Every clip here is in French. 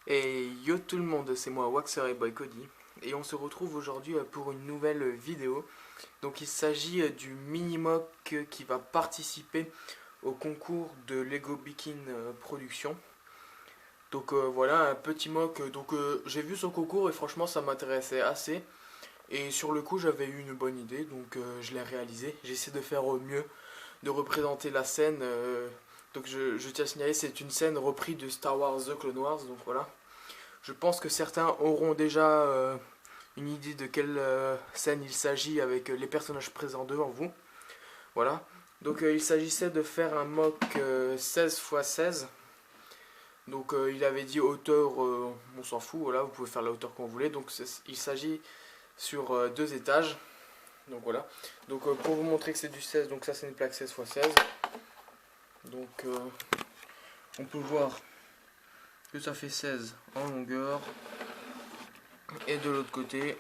Et yo tout le monde, c'est moi Waxer et Boy Cody et on se retrouve aujourd'hui pour une nouvelle vidéo. Donc il s'agit du Minimoc qui va participer au concours de Lego Bikin Production. Donc voilà un petit mock, donc j'ai vu son concours et franchement ça m'intéressait assez. Et sur le coup j'avais eu une bonne idée donc je l'ai réalisé. J'essaie de faire au mieux, de représenter la scène. Donc je tiens à signaler c'est une scène reprise de Star Wars The Clone Wars, donc voilà. Je pense que certains auront déjà une idée de quelle scène il s'agit avec les personnages présents devant vous. Voilà. Donc il s'agissait de faire un mock 16 x 16. Donc il avait dit hauteur, on s'en fout, voilà, vous pouvez faire la hauteur qu'on voulait. Donc il s'agit sur deux étages. Donc voilà. Donc pour vous montrer que c'est du 16, donc ça c'est une plaque 16 x 16. Donc on peut voir que ça fait 16 en longueur. Et de l'autre côté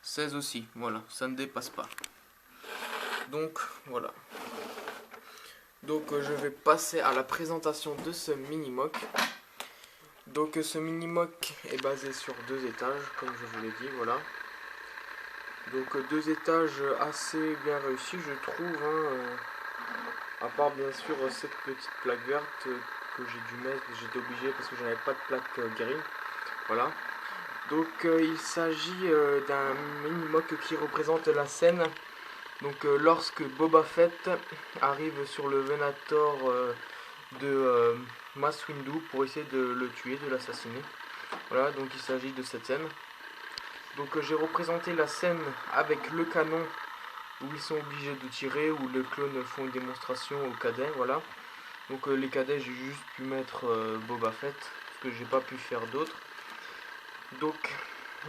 16 aussi, voilà, ça ne dépasse pas. Donc voilà. Donc je vais passer à la présentation de ce mini-mock. Donc ce mini-mock est basé sur deux étages, comme je vous l'ai dit, voilà. Donc deux étages assez bien réussis, je trouve, hein, à part bien sûr cette petite plaque verte que j'ai dû mettre, j'étais obligé parce que j'avais pas de plaque gris, voilà. Donc il s'agit d'un mini-mock qui représente la scène. Donc lorsque Boba Fett arrive sur le Venator de Mace Windu pour essayer de le tuer, de l'assassiner. Voilà, donc il s'agit de cette scène. Donc j'ai représenté la scène avec le canon où ils sont obligés de tirer, où les clones font une démonstration aux cadets, voilà. Donc les cadets j'ai juste pu mettre Boba Fett, parce que j'ai pas pu faire d'autres. Donc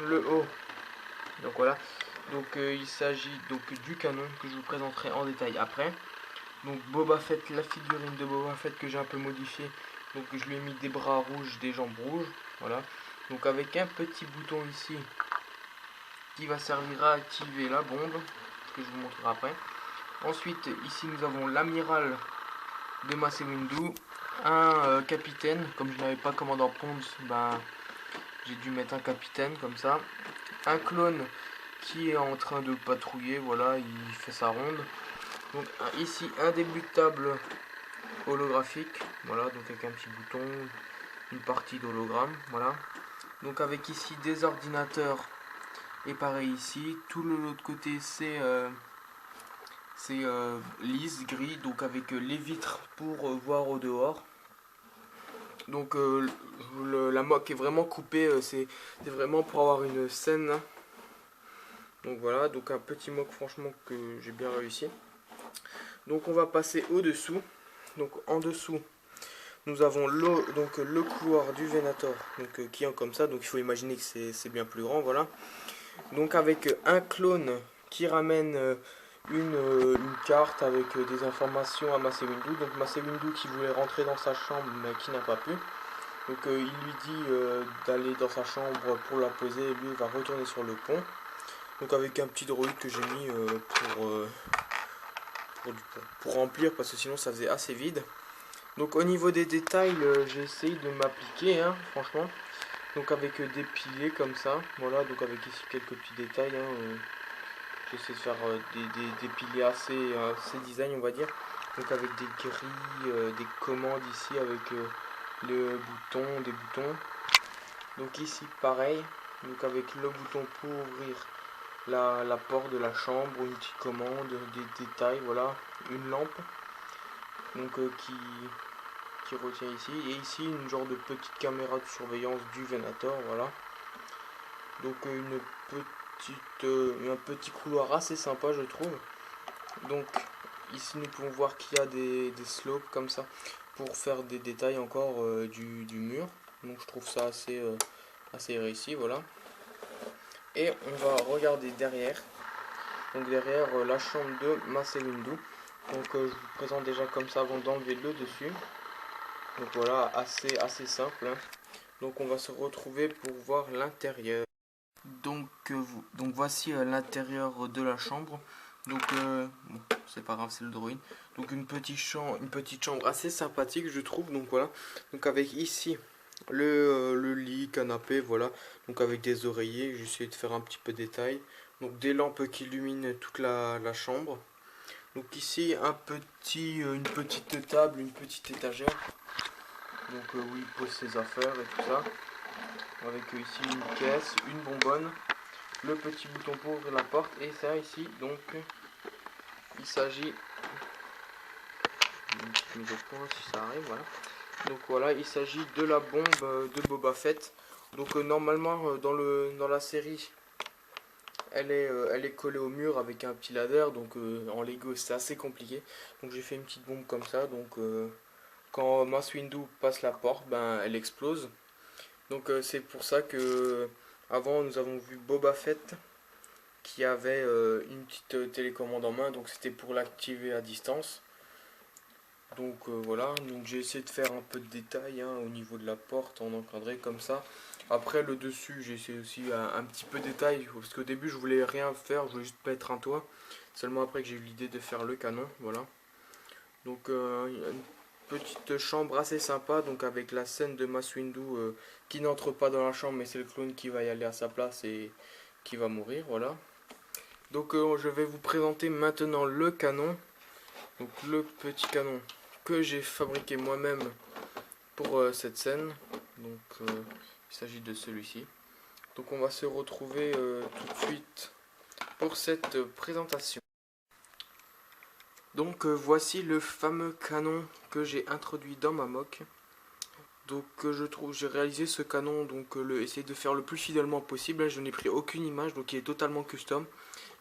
le haut, donc voilà. Donc il s'agit donc du canon que je vous présenterai en détail après. Donc Boba Fett, la figurine de Boba Fett que j'ai un peu modifiée. Donc je lui ai mis des bras rouges, des jambes rouges. Voilà. Donc avec un petit bouton ici qui va servir à activer la bombe, que je vous montrerai après. Ensuite ici nous avons l'amiral de Mace Windu, un capitaine. Comme je n'avais pas commandant Pons, ben, j'ai dû mettre un capitaine comme ça. Un clone qui est en train de patrouiller, voilà, il fait sa ronde. Donc ici un débutable holographique, voilà, donc avec un petit bouton, une partie d'hologramme, voilà. Donc avec ici des ordinateurs et pareil ici, tout l'autre côté c'est lisse, gris, donc avec les vitres pour voir au dehors. Donc la moque est vraiment coupée, c'est vraiment pour avoir une scène. Donc voilà, donc un petit mock franchement que j'ai bien réussi. Donc on va passer au dessous. Donc en dessous nous avons le couloir du Venator, donc qui est comme ça, donc il faut imaginer que c'est bien plus grand, voilà. Donc avec un clone qui ramène une carte avec des informations à Mace Windu. Donc Mace Windu qui voulait rentrer dans sa chambre mais qui n'a pas pu. Donc il lui dit d'aller dans sa chambre pour la poser et lui il va retourner sur le pont. Donc avec un petit droïde que j'ai mis pour remplir parce que sinon ça faisait assez vide. Donc au niveau des détails, j'ai essayé de m'appliquer, hein, franchement. Donc avec des piliers comme ça, voilà, donc avec ici quelques petits détails. Hein, j'essaie de faire des piliers assez design, on va dire. Donc avec des grilles, des commandes ici avec le bouton, des boutons. Donc ici pareil, donc avec le bouton pour ouvrir la porte de la chambre, une petite commande, des détails, voilà, une lampe. Donc qui retient ici, et ici une genre de petite caméra de surveillance du Venator, voilà. Donc un petit couloir assez sympa je trouve. Donc ici nous pouvons voir qu'il y a des slopes comme ça pour faire des détails encore du mur. Donc je trouve ça assez réussi, voilà. Et on va regarder derrière. Donc derrière la chambre de Mace Windu. Donc je vous présente déjà comme ça avant d'enlever le dessus. Donc voilà, assez simple, hein. Donc on va se retrouver pour voir l'intérieur. Donc voici l'intérieur de la chambre. Donc bon, c'est pas grave, c'est le droïde. Donc une petite chambre assez sympathique je trouve. Donc voilà. Donc avec ici le lit, canapé, voilà. Donc avec des oreillers, j'ai essayé de faire un petit peu de détail. Donc des lampes qui illuminent toute la chambre. Donc ici une petite table, une petite étagère. Donc où il pose ses affaires et tout ça. Avec ici une caisse, une bonbonne, le petit bouton pour ouvrir la porte et ça ici. Donc il s'agit une petite mise au point si ça arrive, voilà. Donc voilà, il s'agit de la bombe de Boba Fett. Donc normalement dans la série, elle est collée au mur avec un petit ladder. Donc en Lego c'est assez compliqué. Donc j'ai fait une petite bombe comme ça. Donc quand Mace Windu passe la porte, ben elle explose. Donc c'est pour ça que avant nous avons vu Boba Fett qui avait une petite télécommande en main. Donc c'était pour l'activer à distance. Donc voilà, donc j'ai essayé de faire un peu de détails hein, au niveau de la porte en encadré comme ça. Après le dessus j'ai essayé aussi un petit peu de détail parce qu'au début je voulais rien faire, je voulais juste mettre un toit. Seulement après que j'ai eu l'idée de faire le canon, voilà. Donc une petite chambre assez sympa donc avec la scène de Mace Windu qui n'entre pas dans la chambre mais c'est le clone qui va y aller à sa place et qui va mourir, voilà. Donc je vais vous présenter maintenant le canon. Donc le petit canon que j'ai fabriqué moi-même pour cette scène. Donc il s'agit de celui-ci. Donc on va se retrouver tout de suite pour cette présentation. Donc voici le fameux canon que j'ai introduit dans ma mock. Donc j'ai réalisé ce canon, donc essayer de faire le plus fidèlement possible. Là, je n'ai pris aucune image, donc il est totalement custom.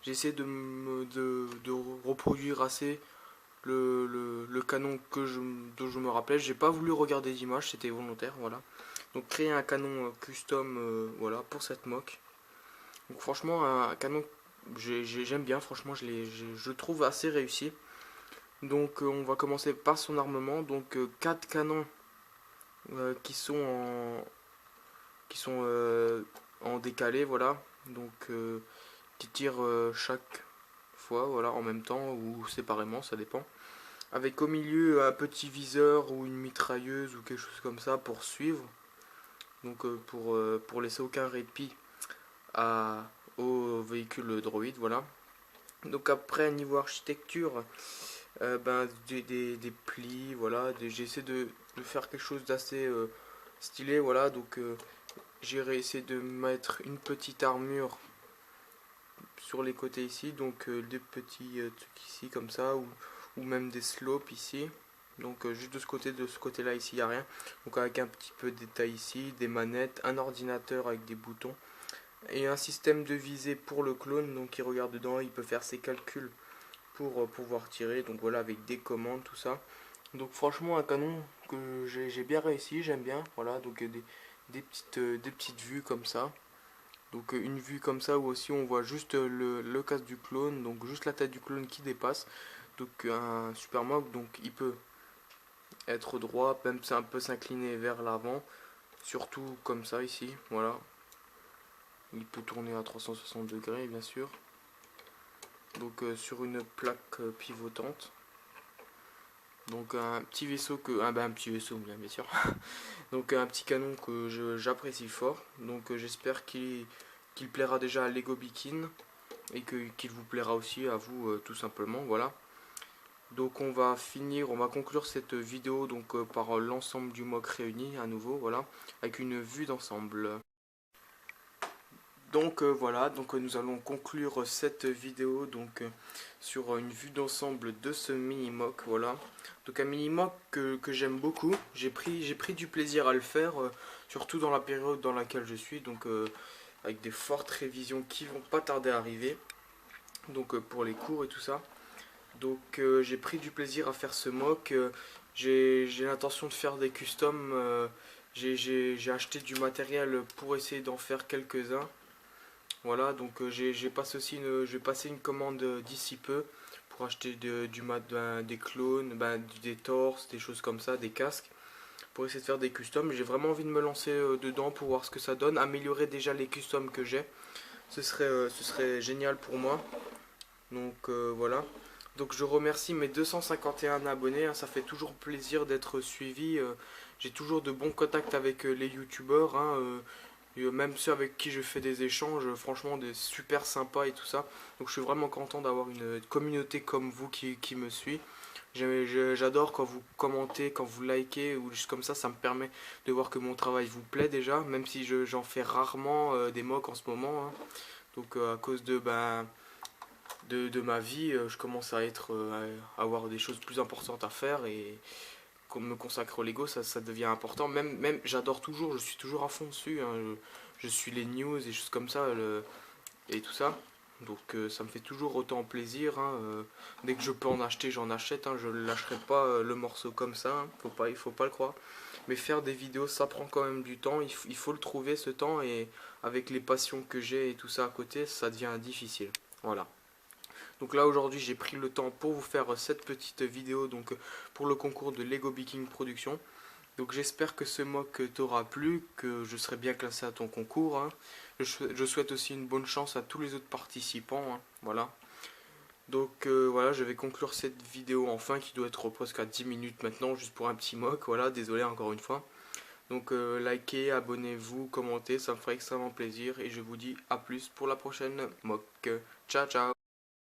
J'ai essayé de reproduire assez le canon dont je me rappelais. J'ai pas voulu regarder d'image, c'était volontaire, voilà. Donc créer un canon custom, voilà, pour cette mock. Donc franchement, un canon, j'aime bien, franchement, je le trouve assez réussi. Donc on va commencer par son armement. Donc 4 canons qui sont en décalé, voilà. Donc qui tirent chaque fois, voilà, en même temps ou séparément, ça dépend. Avec au milieu un petit viseur ou une mitrailleuse ou quelque chose comme ça pour suivre. Donc pour laisser aucun répit au véhicule droïde, voilà. Donc après niveau architecture, ben, des plis, voilà. J'ai essayé de faire quelque chose d'assez stylé, voilà. Donc j'ai essayé de mettre une petite armure sur les côtés ici, donc des petits trucs ici comme ça ou même des slopes ici. Donc juste de ce côté là ici il n'y a rien. Donc avec un petit peu de détail ici, des manettes, un ordinateur avec des boutons et un système de visée pour le clone. Donc il regarde dedans, il peut faire ses calculs pour pouvoir tirer. Donc voilà, avec des commandes, tout ça. Donc franchement un canon que j'ai bien réussi, j'aime bien. Voilà, donc des petites vues comme ça. Donc une vue comme ça où aussi on voit juste le casque du clone, donc juste la tête du clone qui dépasse. Donc un super mock, donc il peut être droit, même c'est un peu s'incliner vers l'avant, surtout comme ça ici, voilà. Il peut tourner à 360 degrés bien sûr. Donc sur une plaque pivotante. Donc un petit vaisseau un petit vaisseau bien sûr. Donc un petit canon que j'apprécie fort. Donc j'espère qu'il plaira déjà à Lego Bikin et qu'il vous plaira aussi à vous tout simplement, voilà. Donc on va conclure cette vidéo donc par l'ensemble du mock réuni à nouveau, voilà, avec une vue d'ensemble. Donc voilà, donc nous allons conclure cette vidéo donc sur une vue d'ensemble de ce mini mock, voilà. Donc un mini mock que j'aime beaucoup, j'ai pris du plaisir à le faire, surtout dans la période dans laquelle je suis, donc avec des fortes révisions qui vont pas tarder à arriver, donc pour les cours et tout ça. Donc j'ai pris du plaisir à faire ce mock, j'ai l'intention de faire des customs, j'ai acheté du matériel pour essayer d'en faire quelques-uns. Voilà, donc je vais passer une commande d'ici peu pour acheter des clones, des torses, des choses comme ça, des casques, pour essayer de faire des customs. J'ai vraiment envie de me lancer dedans pour voir ce que ça donne, améliorer déjà les customs que j'ai. Ce serait génial pour moi. Donc voilà. Donc je remercie mes 251 abonnés, hein, ça fait toujours plaisir d'être suivi. j'ai toujours de bons contacts avec les youtubeurs, hein, même ceux avec qui je fais des échanges, franchement des super sympas et tout ça. Donc je suis vraiment content d'avoir une communauté comme vous qui me suit. J'adore quand vous commentez, quand vous likez ou juste comme ça me permet de voir que mon travail vous plaît déjà, même si j'en fais rarement des mocks en ce moment, hein. Donc à cause de ma vie, je commence à à avoir des choses plus importantes à faire et qu'on me consacre au Lego, ça devient important. Même j'adore toujours, je suis toujours à fond dessus, hein. Je suis les news et choses comme ça et tout ça. Donc ça me fait toujours autant plaisir, hein. Dès que je peux en acheter, j'en achète, hein. Je ne lâcherai pas le morceau comme ça, hein. Il faut pas le croire. Mais faire des vidéos, ça prend quand même du temps. Il faut le trouver ce temps et avec les passions que j'ai et tout ça à côté, ça devient difficile. Voilà. Donc là aujourd'hui j'ai pris le temps pour vous faire cette petite vidéo donc pour le concours de Lego Baking Production. Donc j'espère que ce mock t'aura plu, que je serai bien classé à ton concours, hein. Je souhaite aussi une bonne chance à tous les autres participants, hein. Voilà. Donc voilà, je vais conclure cette vidéo enfin qui doit être presque à 10 minutes maintenant juste pour un petit mock. Voilà, désolé encore une fois. Donc likez, abonnez-vous, commentez, ça me ferait extrêmement plaisir et je vous dis à plus pour la prochaine mock. Ciao ciao.